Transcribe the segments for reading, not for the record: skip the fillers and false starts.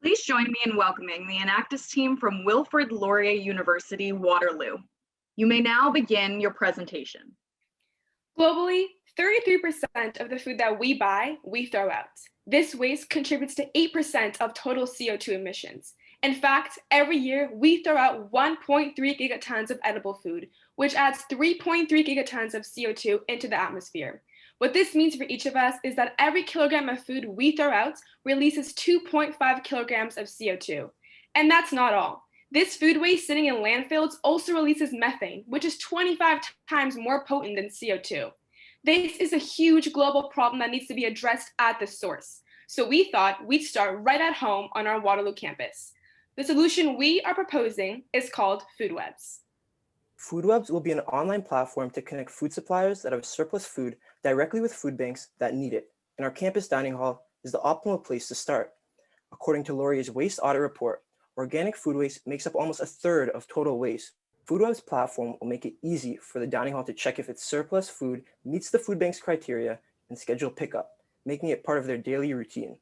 Please join me in welcoming the Enactus team from Wilfrid Laurier University, Waterloo. You may now begin your presentation. Globally, 33% of the food that we buy, we throw out. This waste contributes to 8% of total CO2 emissions. In fact, every year we throw out 1.3 gigatons of edible food, which adds 3.3 gigatons of CO2 into the atmosphere. What this means for each of us is that every kilogram of food we throw out releases 2.5 kilograms of CO2. And that's not all. This food waste sitting in landfills also releases methane, which is 25 times more potent than CO2. This is a huge global problem that needs to be addressed at the source. So we thought we'd start right at home on our Waterloo campus. The solution we are proposing is called FoodWebs. FoodWebs will be an online platform to connect food suppliers that have surplus food directly with food banks that need it, and our campus dining hall is the optimal place to start. According to Laurier's waste audit report, organic food waste makes up almost a third of total waste. FoodWeb's platform will make it easy for the dining hall to check if its surplus food meets the food bank's criteria and schedule pickup, making it part of their daily routine.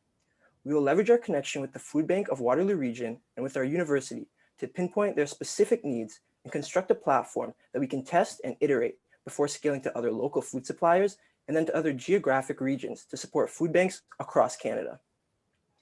We will leverage our connection with the Food Bank of Waterloo Region and with our university to pinpoint their specific needs and construct a platform that we can test and iterate before scaling to other local food suppliers and then to other geographic regions to support food banks across Canada.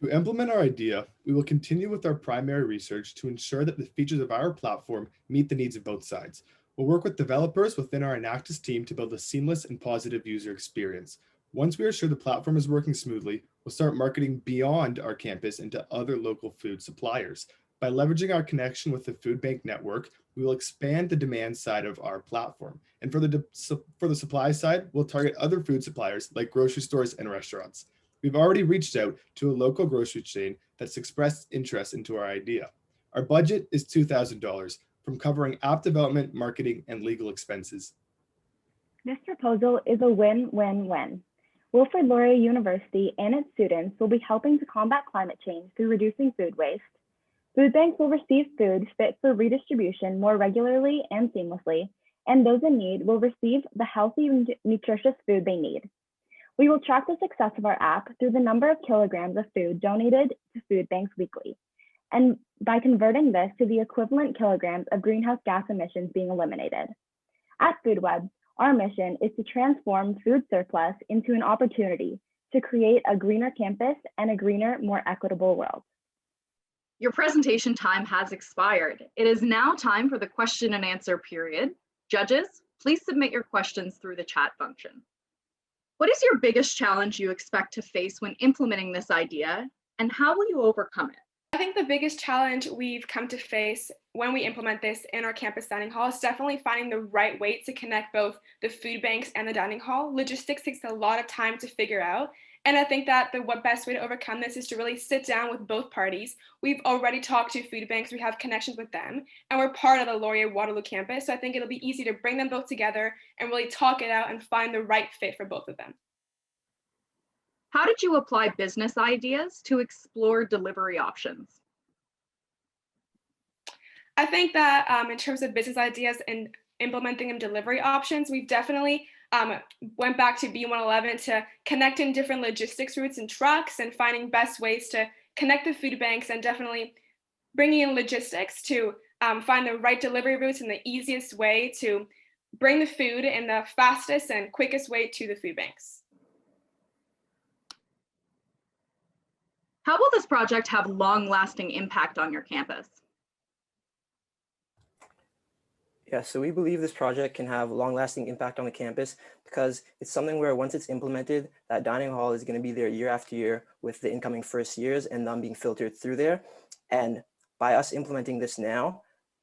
To implement our idea, we will continue with our primary research to ensure that the features of our platform meet the needs of both sides. We'll work with developers within our Enactus team to build a seamless and positive user experience. Once we are sure the platform is working smoothly, we'll start marketing beyond our campus into other local food suppliers. By leveraging our connection with the food bank network, we will expand the demand side of our platform. And for the supply side, we'll target other food suppliers like grocery stores and restaurants. We've already reached out to a local grocery chain that's expressed interest into our idea. Our budget is $2,000 from covering app development, marketing, and legal expenses. This proposal is a win-win-win. Wilfrid Laurier University and its students will be helping to combat climate change through reducing food waste. Food banks will receive food fit for redistribution more regularly and seamlessly, and those in need will receive the healthy and nutritious food they need. We will track the success of our app through the number of kilograms of food donated to food banks weekly, and by converting this to the equivalent kilograms of greenhouse gas emissions being eliminated. At FoodWebs, our mission is to transform food surplus into an opportunity to create a greener campus and a greener, more equitable world. Your presentation time has expired. It is now time for the question and answer period. Judges, please submit your questions through the chat function. What is your biggest challenge you expect to face when implementing this idea, and how will you overcome it? I think the biggest challenge we've come to face when we implement this in our campus dining hall is definitely finding the right way to connect both the food banks and the dining hall. Logistics takes a lot of time to figure out. And I think that the best way to overcome this is to really sit down with both parties. We've already talked to food banks, we have connections with them, and we're part of the Laurier Waterloo campus. So I think it'll be easy to bring them both together and really talk it out and find the right fit for both of them. How did you apply business ideas to explore delivery options? I think that in terms of business ideas and implementing delivery options, we've definitely went back to B111 to connecting different logistics routes and trucks and finding best ways to connect the food banks, and definitely bringing in logistics to find the right delivery routes and the easiest way to bring the food in the fastest and quickest way to the food banks. How will this project have long-lasting impact on your campus? Yeah, so we believe this project can have long-lasting impact on the campus because it's something where once it's implemented, that dining hall is going to be there year after year with the incoming first years and them being filtered through there. And by us implementing this now,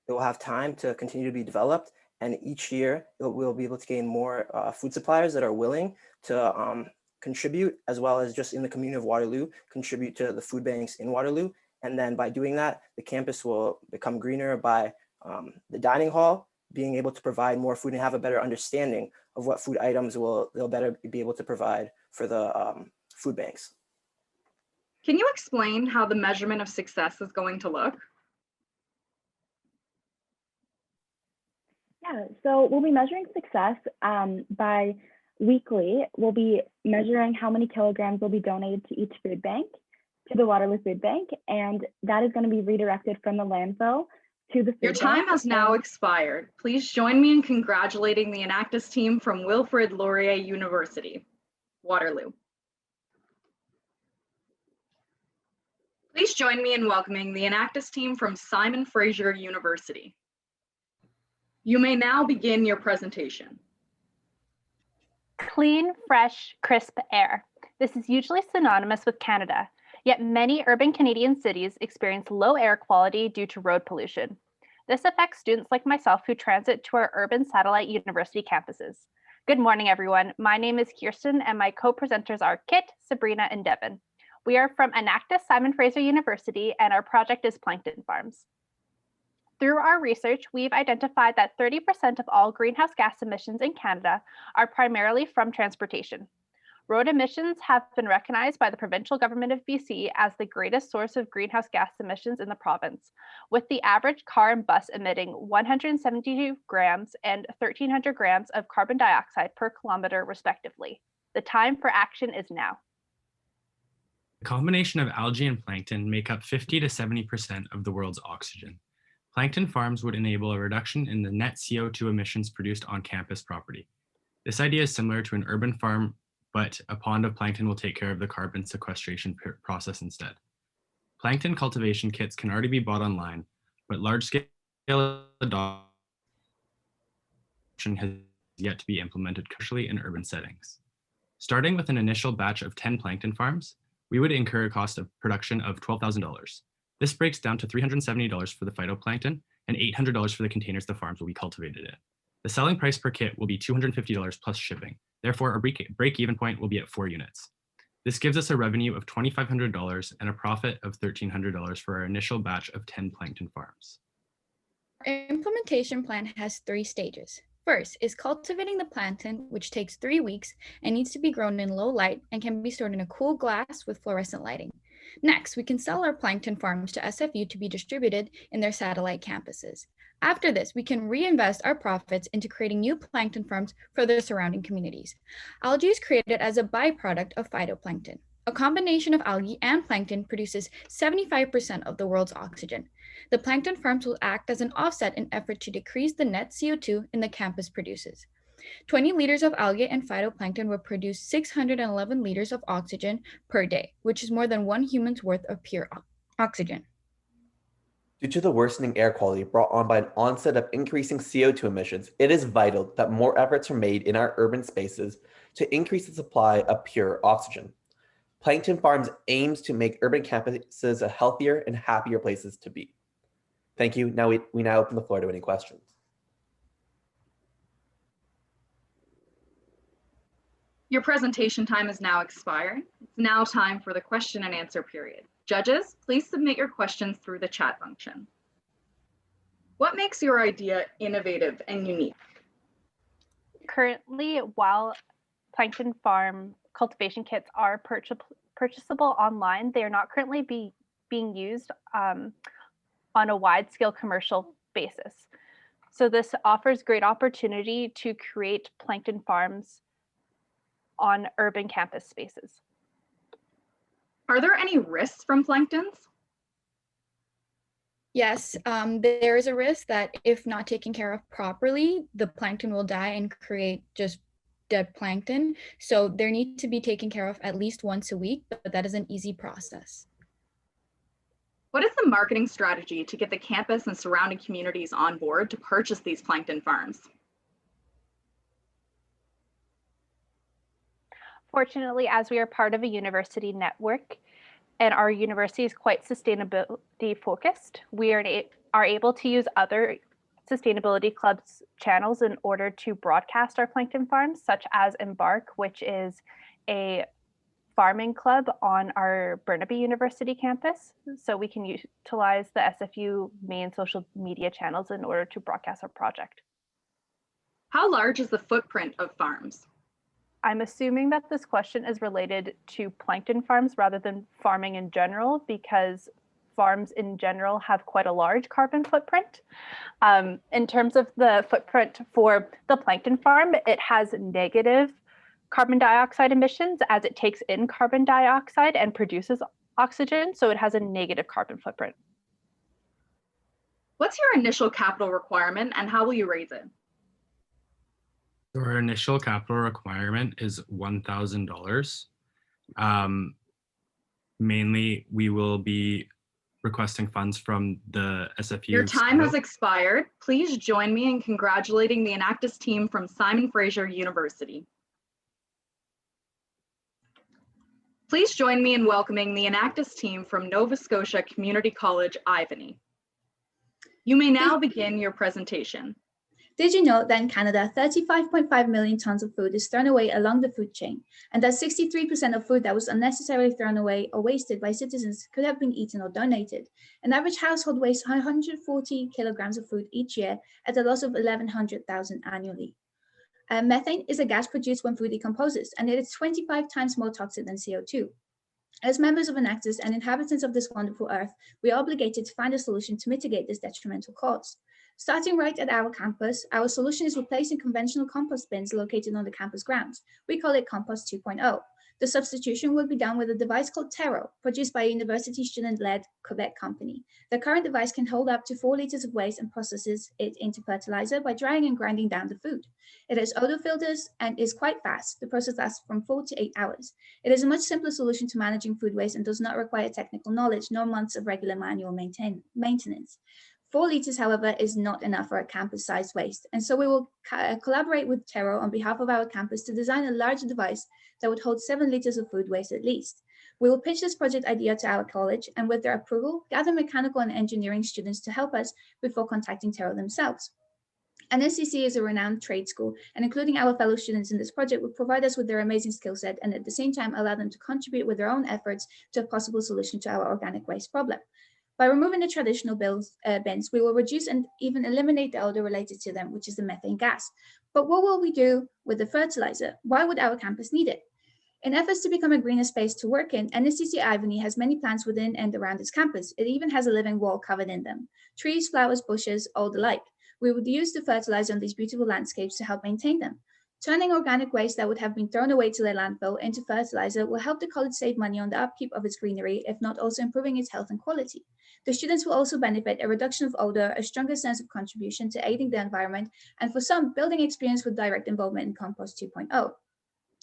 it will have time to continue to be developed. And each year, we'll be able to gain more food suppliers that are willing to contribute, as well as just in the community of Waterloo, contribute to the food banks in Waterloo. And then by doing that, the campus will become greener by the dining hall being able to provide more food and have a better understanding of what food items they'll better be able to provide for the food banks. Can you explain how the measurement of success is going to look? Yeah, so we'll be measuring success by weekly. We'll be measuring how many kilograms will be donated to each food bank. to the Waterloo Food Bank, and that is going to be redirected from the landfill to the food Your time bank. has now expired. Please join me in congratulating the Enactus team from Wilfrid Laurier University, Waterloo. Please join me in welcoming the Enactus team from Simon Fraser University. You may now begin your presentation. Clean, fresh, crisp air. This is usually synonymous with Canada, yet many urban Canadian cities experience low air quality due to road pollution. This affects students like myself who transit to our urban satellite university campuses. Good morning, everyone. My name is Kirsten, and my co-presenters are Kit, Sabrina, and Devin. We are from Enactus Simon Fraser University, and our project is Plankton Farms. Through our research, we've identified that 30% of all greenhouse gas emissions in Canada are primarily from transportation. Road emissions have been recognized by the provincial government of BC as the greatest source of greenhouse gas emissions in the province, with the average car and bus emitting 172 grams and 1,300 grams of carbon dioxide per kilometer, respectively. The time for action is now. The combination of algae and plankton make up 50 to 70% of the world's oxygen. Plankton Farms would enable a reduction in the net CO2 emissions produced on campus property. This idea is similar to an urban farm, but a pond of plankton will take care of the carbon sequestration process instead. Plankton cultivation kits can already be bought online, but large-scale adoption has yet to be implemented commercially in urban settings. Starting with an initial batch of 10 plankton farms, we would incur a cost of production of $12,000. This breaks down to $370 for the phytoplankton and $800 for the containers the farms will be cultivated in. The selling price per kit will be $250 plus shipping. Therefore, our break-even point will be at 4 units. This gives us a revenue of $2,500 and a profit of $1,300 for our initial batch of 10 plankton farms. Our implementation plan has 3 stages. First is cultivating the plankton, which takes 3 weeks and needs to be grown in low light and can be stored in a cool glass with fluorescent lighting. Next, we can sell our plankton farms to SFU to be distributed in their satellite campuses. After this, we can reinvest our profits into creating new plankton farms for the surrounding communities. Algae is created as a byproduct of phytoplankton. A combination of algae and plankton produces 75% of the world's oxygen. The plankton farms will act as an offset in effort to decrease the net CO2 in the campus produces. 20 liters of algae and phytoplankton will produce 611 liters of oxygen per day, which is more than 1 human's worth of pure oxygen. Due to the worsening air quality brought on by an onset of increasing CO2 emissions, it is vital that more efforts are made in our urban spaces to increase the supply of pure oxygen. Plankton Farms aims to make urban campuses a healthier and happier places to be. Thank you. Now we now open the floor to any questions. Your presentation time is now expired. It's now time for the question and answer period. Judges, please submit your questions through the chat function. What makes your idea innovative and unique? Currently, while plankton farm cultivation kits are purchasable online, they are not currently being used on a wide-scale commercial basis. So this offers great opportunity to create plankton farms on urban campus spaces. Are there any risks from planktons? Yes, there is a risk that if not taken care of properly, the plankton will die and create just dead plankton. So there need to be taken care of at least once a week, but that is an easy process. What is the marketing strategy to get the campus and surrounding communities on board to purchase these plankton farms? Fortunately, as we are part of a university network and our university is quite sustainability focused, we are able to use other sustainability clubs channels in order to broadcast our plankton farms, such as Embark, which is a farming club on our Burnaby University campus. So we can utilize the SFU main social media channels in order to broadcast our project. How large is the footprint of farms? I'm assuming that this question is related to plankton farms rather than farming in general, because farms in general have quite a large carbon footprint. In terms of the footprint for the plankton farm, it has negative carbon dioxide emissions as it takes in carbon dioxide and produces oxygen, so it has a negative carbon footprint. What's your initial capital requirement and how will you raise it? So our initial capital requirement is $1,000. Mainly, we will be requesting funds from the SFU. Your time has expired. Please join me in congratulating the Enactus team from Simon Fraser University. Please join me in welcoming the Enactus team from Nova Scotia Community College, Ivany. You may now begin your presentation. Did you know that in Canada, 35.5 million tons of food is thrown away along the food chain, and that 63% of food that was unnecessarily thrown away or wasted by citizens could have been eaten or donated? An average household wastes 140 kilograms of food each year at a loss of 1,100,000 annually. Methane is a gas produced when food decomposes, and it is 25 times more toxic than CO2. As members of Enactus and inhabitants of this wonderful earth, we are obligated to find a solution to mitigate this detrimental cause. Starting right at our campus, our solution is replacing conventional compost bins located on the campus grounds. We call it Compost 2.0. The substitution will be done with a device called Tero, produced by a university student-led Quebec company. The current device can hold up to 4 liters of waste and processes it into fertilizer by drying and grinding down the food. It has odor filters and is quite fast. The process lasts from 4 to 8 hours. It is a much simpler solution to managing food waste and does not require technical knowledge nor months of regular manual maintenance. 4 liters, however, is not enough for a campus-sized waste, and so we will collaborate with Tero on behalf of our campus to design a larger device that would hold 7 liters of food waste at least. We will pitch this project idea to our college, and with their approval, gather mechanical and engineering students to help us before contacting Tero themselves. NSCC is a renowned trade school, and including our fellow students in this project would provide us with their amazing skill set and at the same time allow them to contribute with their own efforts to a possible solution to our organic waste problem. By removing the traditional bins, we will reduce and even eliminate the odor related to them, which is the methane gas. But what will we do with the fertilizer? Why would our campus need it? In efforts to become a greener space to work in, NSCC Ivany has many plants within and around its campus. It even has a living wall covered in them. Trees, flowers, bushes, all the like. We would use the fertilizer on these beautiful landscapes to help maintain them. Turning organic waste that would have been thrown away to the landfill into fertilizer will help the college save money on the upkeep of its greenery, if not also improving its health and quality. The students will also benefit a reduction of odor, a stronger sense of contribution to aiding the environment, and for some, building experience with direct involvement in Compost 2.0.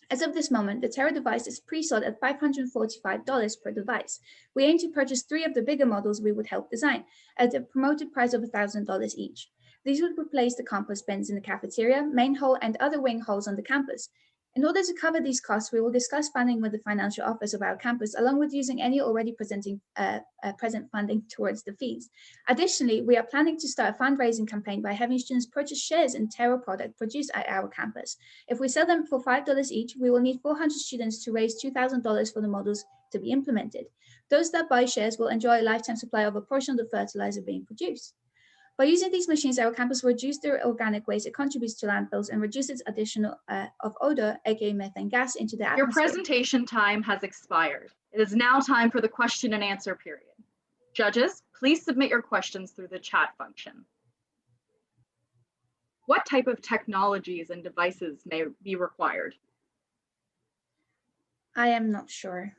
As of this moment, the Tero device is pre-sold at $545 per device. We aim to purchase 3 of the bigger models we would help design at a promoted price of $1,000 each. These would replace the compost bins in the cafeteria, main hall, and other wing halls on the campus. In order to cover these costs, we will discuss funding with the financial office of our campus, along with using any already present funding towards the fees. Additionally, we are planning to start a fundraising campaign by having students purchase shares in Tero product produced at our campus. If we sell them for $5 each, we will need 400 students to raise $2,000 for the models to be implemented. Those that buy shares will enjoy a lifetime supply of a portion of the fertilizer being produced. By using these machines, our campus will reduce their organic waste it contributes to landfills and reduce its additional of odor, aka methane gas, into the atmosphere. Your presentation time has expired. It is now time for the question and answer period. Judges, please submit your questions through the chat function. What type of technologies and devices may be required? I am not sure.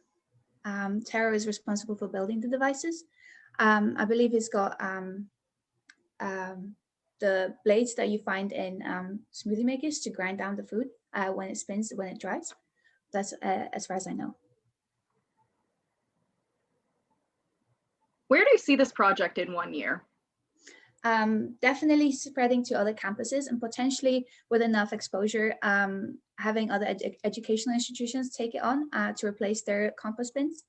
Tero is responsible for building the devices. I believe it's got the blades that you find in smoothie makers to grind down the food when it spins, when it dries. That's as far as I know. Where do you see this project in 1 year? Definitely spreading to other campuses and potentially with enough exposure, having other educational institutions take it on to replace their compost bins.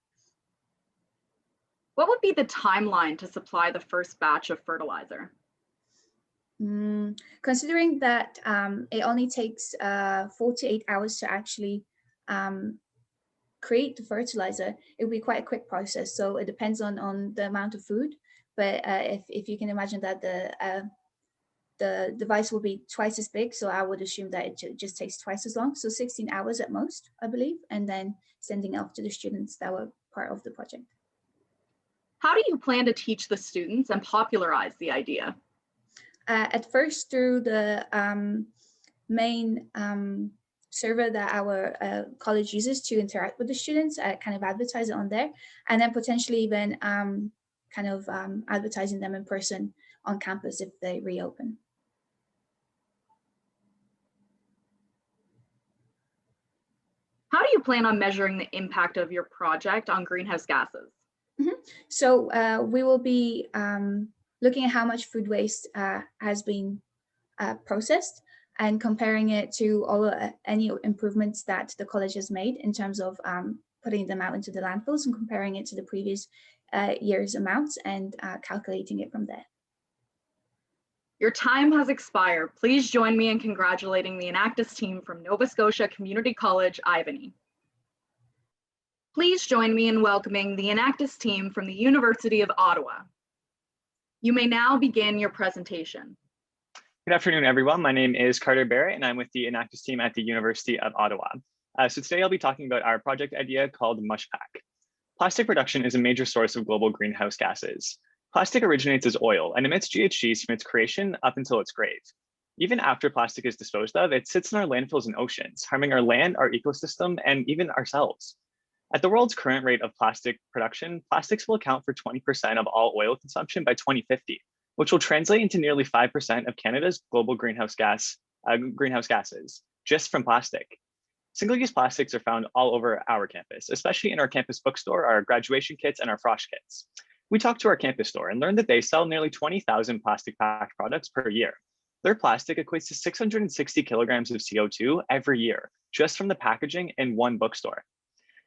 What would be the timeline to supply the first batch of fertilizer? Considering that it only takes 4 to 8 hours to actually create the fertilizer, it would be quite a quick process. So it depends on the amount of food. But if you can imagine that the device will be twice as big, so I would assume that it just takes twice as long. So 16 hours at most, I believe, and then sending out to the students that were part of the project. How do you plan to teach the students and popularize the idea? At first through the main server that our college uses to interact with the students, kind of advertise it on there, and then potentially even advertising them in person on campus if they reopen. How do you plan on measuring the impact of your project on greenhouse gases? So we will be looking at how much food waste has been processed and comparing it to any improvements that the college has made in terms of putting them out into the landfills and comparing it to the previous year's amounts and calculating it from there. Your time has expired. Please join me in congratulating the Enactus team from Nova Scotia Community College, Ivany. Please join me in welcoming the Enactus team from the University of Ottawa. You may now begin your presentation. Good afternoon, everyone. My name is Carter Barrett, and I'm with the Enactus team at the University of Ottawa. So today I'll be talking about our project idea called Mushpak. Plastic production is a major source of global greenhouse gases. Plastic originates as oil and emits GHGs from its creation up until its grave. Even after plastic is disposed of, it sits in our landfills and oceans, harming our land, our ecosystem, and even ourselves. At the world's current rate of plastic production, plastics will account for 20% of all oil consumption by 2050, which will translate into nearly 5% of Canada's global greenhouse gases, just from plastic. Single-use plastics are found all over our campus, especially in our campus bookstore, our graduation kits, and our frosh kits. We talked to our campus store and learned that they sell nearly 20,000 plastic packed products per year. Their plastic equates to 660 kilograms of CO2 every year, just from the packaging in one bookstore.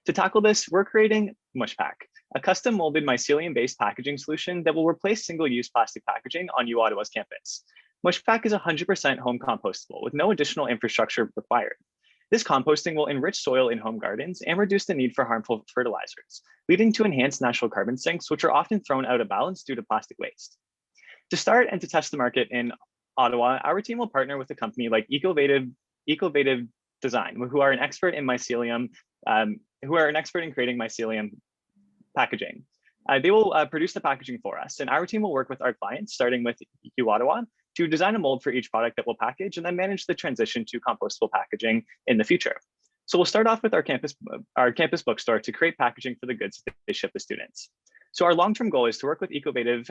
To tackle this, we're creating Mushpak, a custom molded mycelium-based packaging solution that will replace single-use plastic packaging on U Ottawa's campus. Mushpak is 100% home compostable with no additional infrastructure required. This composting will enrich soil in home gardens and reduce the need for harmful fertilizers, leading to enhanced natural carbon sinks, which are often thrown out of balance due to plastic waste. To start and to test the market in Ottawa, our team will partner with a company like Ecovative Design, who are an expert in mycelium, creating mycelium packaging. They will produce the packaging for us, and our team will work with our clients, starting with U Ottawa, to design a mold for each product that we'll package and then manage the transition to compostable packaging in the future. So we'll start off with our campus bookstore to create packaging for the goods that they ship to students. So our long-term goal is to work with Ecovative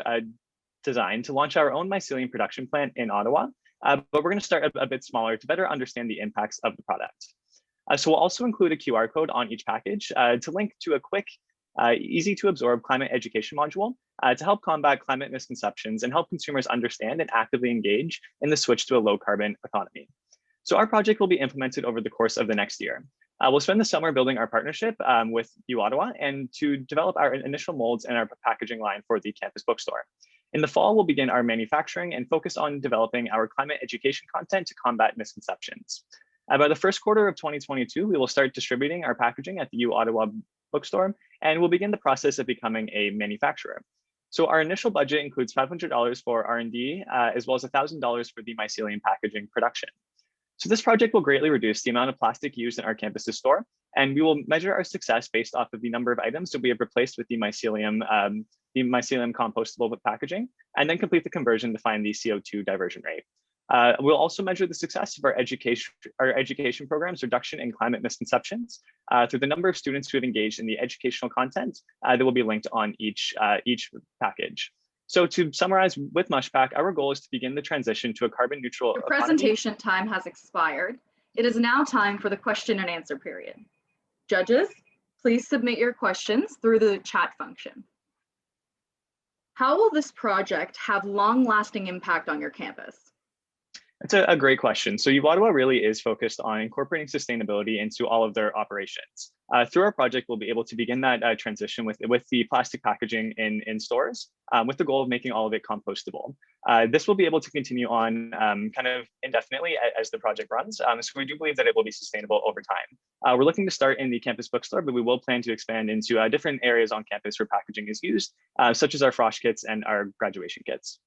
Design to launch our own mycelium production plant in Ottawa, but we're going to start a bit smaller to better understand the impacts of the product. So we'll also include a QR code on each package to link to a quick, easy to absorb climate education module to help combat climate misconceptions and help consumers understand and actively engage in the switch to a low carbon economy. So our project will be implemented over the course of the next year. We'll spend the summer building our partnership with U Ottawa and to develop our initial molds and our packaging line for the campus bookstore. In the fall, we'll begin our manufacturing and focus on developing our climate education content to combat misconceptions. By the first quarter of 2022, we will start distributing our packaging at the U Ottawa bookstore, and we'll begin the process of becoming a manufacturer. So our initial budget includes $500 for R&D, as well as $1,000 for the mycelium packaging production. So this project will greatly reduce the amount of plastic used in our campus's store, and we will measure our success based off of the number of items that we have replaced with the mycelium compostable packaging, and then complete the conversion to find the CO2 diversion rate. We'll also measure the success of our education program's reduction in climate misconceptions through the number of students who have engaged in the educational content that will be linked on each package. So to summarize with Mushpak, our goal is to begin the transition to a carbon neutral economy. Your presentation time has expired. It is now time for the question and answer period. Judges, please submit your questions through the chat function. How will this project have long-lasting impact on your campus? That's a great question. So U Ottawa really is focused on incorporating sustainability into all of their operations. Through our project, we'll be able to begin that transition with the plastic packaging in stores with the goal of making all of it compostable. This will be able to continue on kind of indefinitely as the project runs. So we do believe that it will be sustainable over time. We're looking to start in the campus bookstore, but we will plan to expand into different areas on campus where packaging is used, such as our frosh kits and our graduation kits.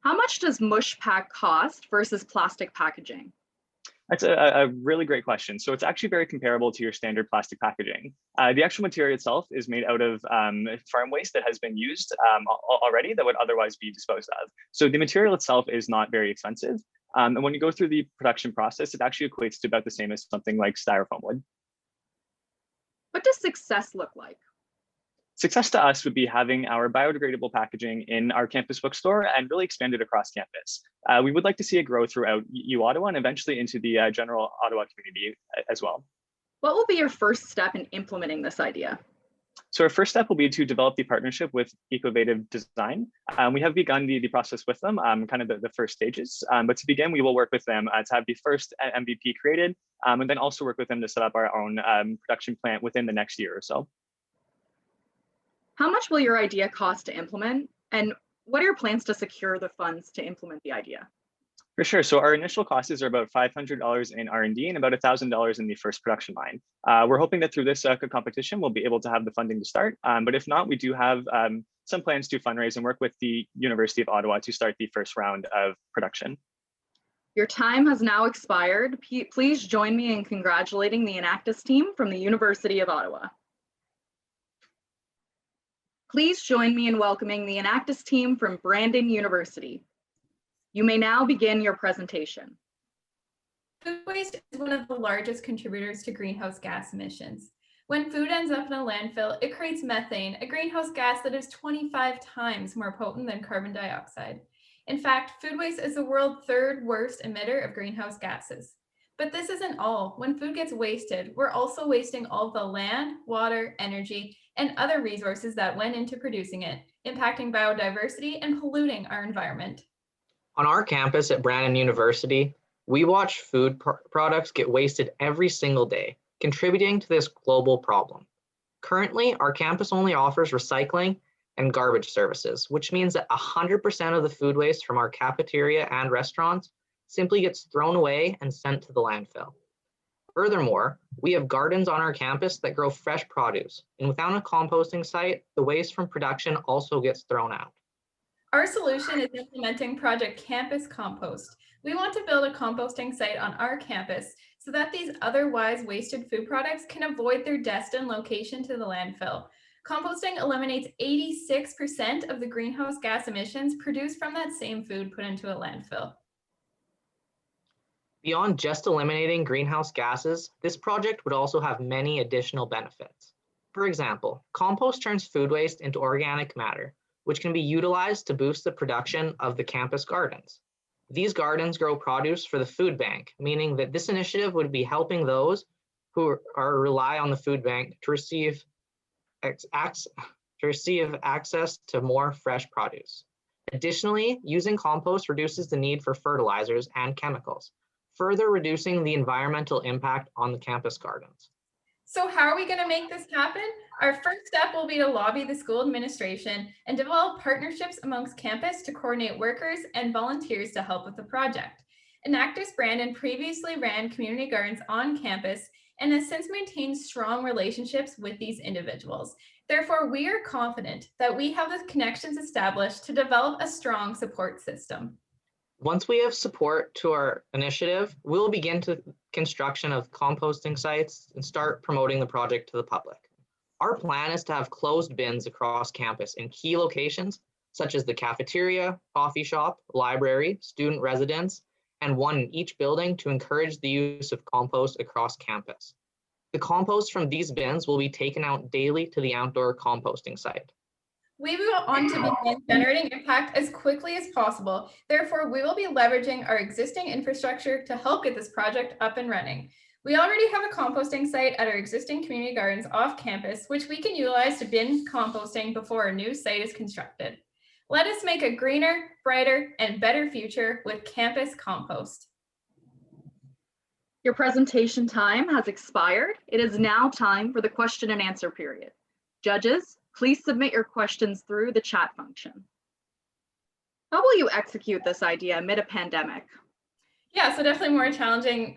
How much does Mushpak cost versus plastic packaging? That's a really great question. So it's actually very comparable to your standard plastic packaging. The actual material itself is made out of farm waste that has been used already that would otherwise be disposed of. So the material itself is not very expensive. And when you go through the production process, it actually equates to about the same as something like styrofoam would. What does success look like? Success to us would be having our biodegradable packaging in our campus bookstore and really expand it across campus. We would like to see it grow throughout U Ottawa and eventually into the general Ottawa community as well. What will be your first step in implementing this idea? So our first step will be to develop the partnership with Ecovative Design. We have begun the process with them, kind of the first stages. But to begin, we will work with them to have the first MVP created, and then also work with them to set up our own production plant within the next year or so. How much will your idea cost to implement? And what are your plans to secure the funds to implement the idea? For sure. So our initial costs are about $500 in R&D and about $1,000 in the first production line. We're hoping that through this competition, we'll be able to have the funding to start. But if not, we do have some plans to fundraise and work with the University of Ottawa to start the first round of production. Your time has now expired. Please join me in congratulating the Enactus team from the University of Ottawa. Please join me in welcoming the Enactus team from Brandon University. You may now begin your presentation. Food waste is one of the largest contributors to greenhouse gas emissions. When food ends up in a landfill, it creates methane, a greenhouse gas that is 25 times more potent than carbon dioxide. In fact, food waste is the world's third worst emitter of greenhouse gases. But this isn't all. When food gets wasted, we're also wasting all the land, water, energy, and other resources that went into producing it, impacting biodiversity and polluting our environment. On our campus at Brandon University, we watch food products get wasted every single day, contributing to this global problem. Currently, our campus only offers recycling and garbage services, which means that 100% of the food waste from our cafeteria and restaurants simply gets thrown away and sent to the landfill. Furthermore, we have gardens on our campus that grow fresh produce, and without a composting site, the waste from production also gets thrown out. Our solution is implementing Project Campus Compost. We want to build a composting site on our campus so that these otherwise wasted food products can avoid their destined location to the landfill. Composting eliminates 86% of the greenhouse gas emissions produced from that same food put into a landfill. Beyond just eliminating greenhouse gases, this project would also have many additional benefits. For example, compost turns food waste into organic matter, which can be utilized to boost the production of the campus gardens. These gardens grow produce for the food bank, meaning that this initiative would be helping those who rely on the food bank to receive access to more fresh produce. Additionally, using compost reduces the need for fertilizers and chemicals, further reducing the environmental impact on the campus gardens. So how are we going to make this happen? Our first step will be to lobby the school administration and develop partnerships amongst campus to coordinate workers and volunteers to help with the project. Enactus Brandon previously ran community gardens on campus and has since maintained strong relationships with these individuals. Therefore, we are confident that we have the connections established to develop a strong support system. Once we have support to our initiative, we'll begin construction of composting sites and start promoting the project to the public. Our plan is to have closed bins across campus in key locations, such as the cafeteria, coffee shop, library, student residence, and one in each building to encourage the use of compost across campus. The compost from these bins will be taken out daily to the outdoor composting site. We want to begin generating impact as quickly as possible. Therefore, we will be leveraging our existing infrastructure to help get this project up and running. We already have a composting site at our existing community gardens off campus, which we can utilize to bin composting before a new site is constructed. Let us make a greener, brighter, and better future with campus compost. Your presentation time has expired. It is now time for the question and answer period. Judges, please submit your questions through the chat function. How will you execute this idea amid a pandemic? Yeah, so definitely more challenging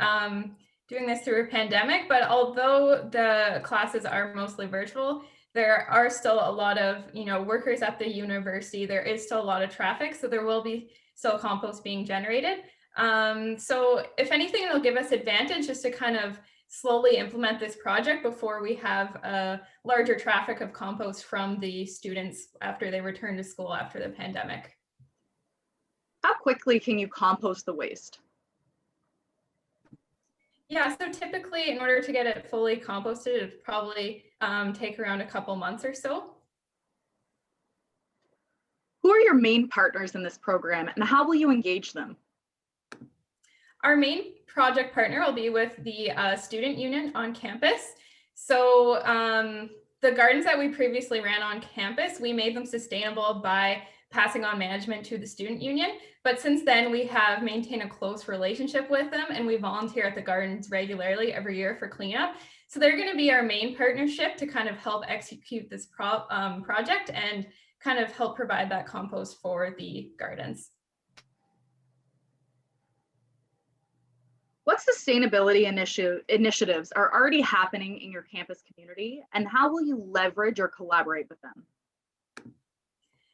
doing this through a pandemic, but although the classes are mostly virtual, there are still a lot of workers at the university. There is still a lot of traffic, so there will be still compost being generated. So if anything, it'll give us advantage just to kind of slowly implement this project before we have a larger traffic of compost from the students after they return to school after the pandemic. How quickly can you compost the waste? Yeah, so typically in order to get it fully composted, it'd probably take around a couple months or so. Who are your main partners in this program and how will you engage them? Our main project partner will be with the student union on campus. So the gardens that we previously ran on campus, we made them sustainable by passing on management to the student union. But since then, we have maintained a close relationship with them and we volunteer at the gardens regularly every year for cleanup. So they're going to be our main partnership to kind of help execute this project and kind of help provide that compost for the gardens. What sustainability initiatives are already happening in your campus community and how will you leverage or collaborate with them?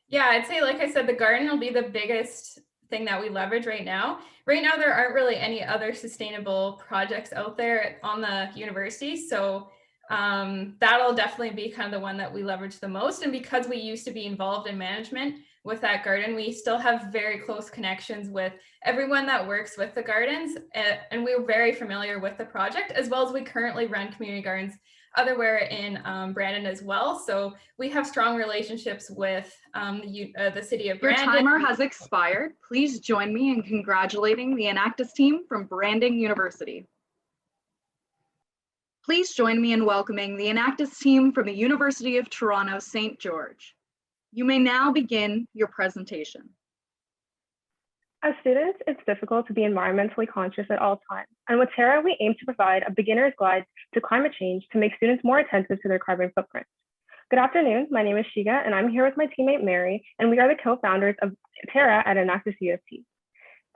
Yeah, I'd say, like I said, the garden will be the biggest thing that we leverage right now. Right now, there aren't really any other sustainable projects out there on the university. So that'll definitely be kind of the one that we leverage the most. And because we used to be involved in management with that garden, we still have very close connections with everyone that works with the gardens. And we're very familiar with the project, as well as we currently run community gardens otherwhere in Brandon as well. So we have strong relationships with the city of Brandon. Your timer has expired. Please join me in congratulating the Enactus team from Brandon University. Please join me in welcoming the Enactus team from the University of Toronto, St. George. You may now begin your presentation. As students, it's difficult to be environmentally conscious at all times. And with Terra, we aim to provide a beginner's guide to climate change to make students more attentive to their carbon footprint. Good afternoon, my name is Shiga, and I'm here with my teammate Mary, and we are the co-founders of Terra at Enactus UFT.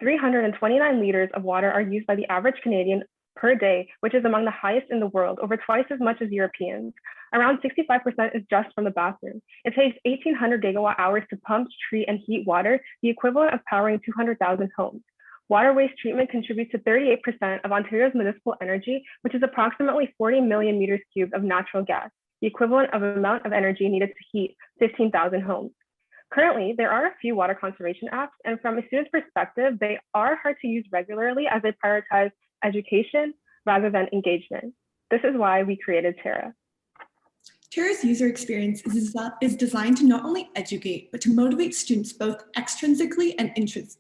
329 liters of water are used by the average Canadian per day, which is among the highest in the world, over twice as much as Europeans. Around 65% is just from the bathroom. It takes 1,800 gigawatt hours to pump, treat, and heat water, the equivalent of powering 200,000 homes. Water waste treatment contributes to 38% of Ontario's municipal energy, which is approximately 40 million meters cubed of natural gas, the equivalent of the amount of energy needed to heat 15,000 homes. Currently, there are a few water conservation apps, and from a student's perspective, they are hard to use regularly as they prioritize education rather than engagement. This is why we created Terra. Terra's user experience is designed to not only educate, but to motivate students both extrinsically and intrinsically.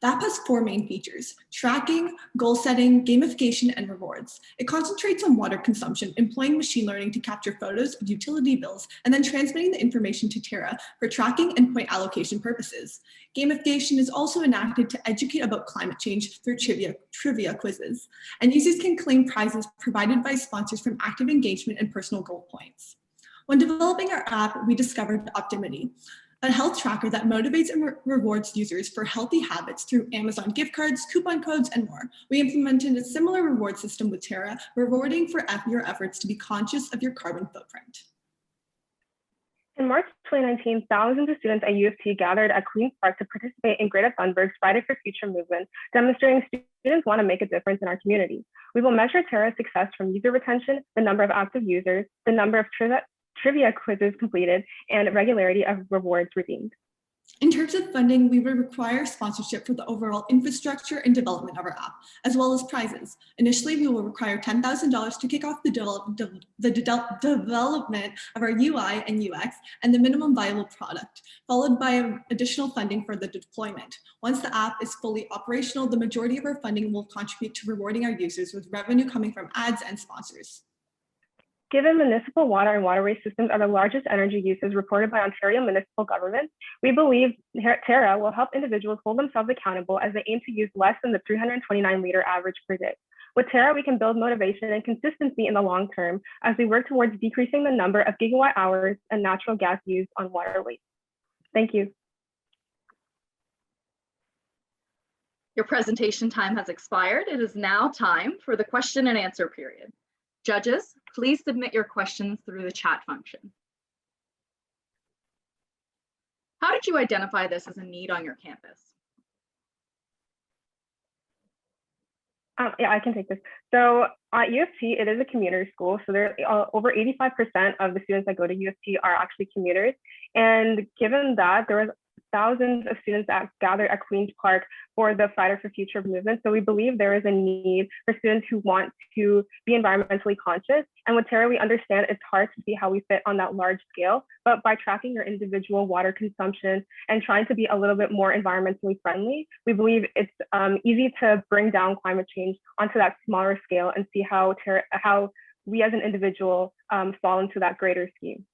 The app has 4 main features: tracking, goal setting, gamification, and rewards. It concentrates on water consumption, employing machine learning to capture photos of utility bills, and then transmitting the information to Terra for tracking and point allocation purposes. Gamification is also enacted to educate about climate change through trivia quizzes, and users can claim prizes provided by sponsors from active engagement and personal goal points. When developing our app, we discovered Optimity, a health tracker that motivates and rewards users for healthy habits through Amazon gift cards, coupon codes, and more. We implemented a similar reward system with Terra, rewarding for your efforts to be conscious of your carbon footprint. In March 2019, thousands of students at U of T gathered at Queen's Park to participate in Greta Thunberg's Friday for Future movement, demonstrating students want to make a difference in our community. We will measure Terra's success from user retention, the number of active users, the number of trivia quizzes completed, and regularity of rewards redeemed. In terms of funding, we would require sponsorship for the overall infrastructure and development of our app, as well as prizes. Initially, we will require $10,000 to kick off the development of our UI and UX and the minimum viable product, followed by additional funding for the deployment. Once the app is fully operational, the majority of our funding will contribute to rewarding our users with revenue coming from ads and sponsors. Given municipal water and water waste systems are the largest energy uses reported by Ontario municipal government, we believe Terra will help individuals hold themselves accountable as they aim to use less than the 329 liter average per day. With Terra, we can build motivation and consistency in the long term as we work towards decreasing the number of gigawatt hours and natural gas used on water waste. Thank you. Your presentation time has expired. It is now time for the question and answer period. Judges, please submit your questions through the chat function. How did you identify this as a need on your campus? Yeah, I can take this. So at U of T, it is a commuter school. So there over 85% of the students that go to U of T are actually commuters. And given that, there was thousands of students that gathered at Queen's Park for the Friday for Future movement. So we believe there is a need for students who want to be environmentally conscious. And with Terra, we understand it's hard to see how we fit on that large scale, but by tracking your individual water consumption and trying to be a little bit more environmentally friendly, we believe it's easy to bring down climate change onto that smaller scale and see how we as an individual fall into that greater scheme.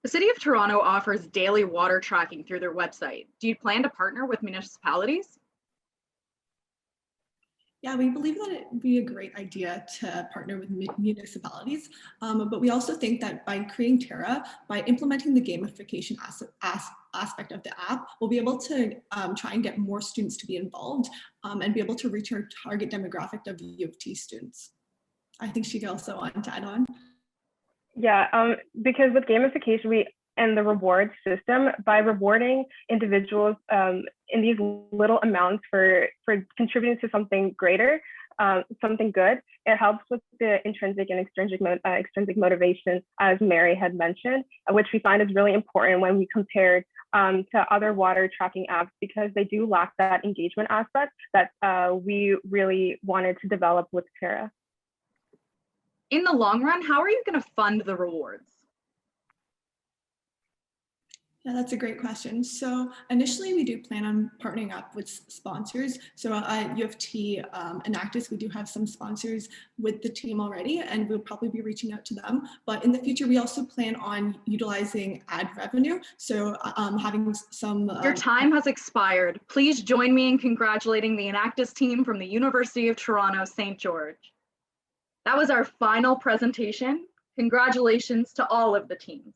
The City of Toronto offers daily water tracking through their website. Do you plan to partner with municipalities? Yeah, we believe that it would be a great idea to partner with municipalities, but we also think that by creating Terra, by implementing the gamification aspect of the app, we'll be able to try and get more students to be involved and be able to reach our target demographic of U of T students. I think she also wanted to add on. Yeah, because with gamification, and the reward system, by rewarding individuals in these little amounts for contributing to something greater, something good, it helps with the intrinsic and extrinsic motivation, as Mary had mentioned, which we find is really important when we compare to other water tracking apps, because they do lack that engagement aspect that we really wanted to develop with Terra. In the long run, how are you going to fund the rewards? Yeah, that's a great question. So initially, we do plan on partnering up with sponsors. So at U of T Enactus, we do have some sponsors with the team already, and we'll probably be reaching out to them. But in the future, we also plan on utilizing ad revenue. So having some... Your time has expired. Please join me in congratulating the Enactus team from the University of Toronto, St. George. That was our final presentation. Congratulations to all of the teams.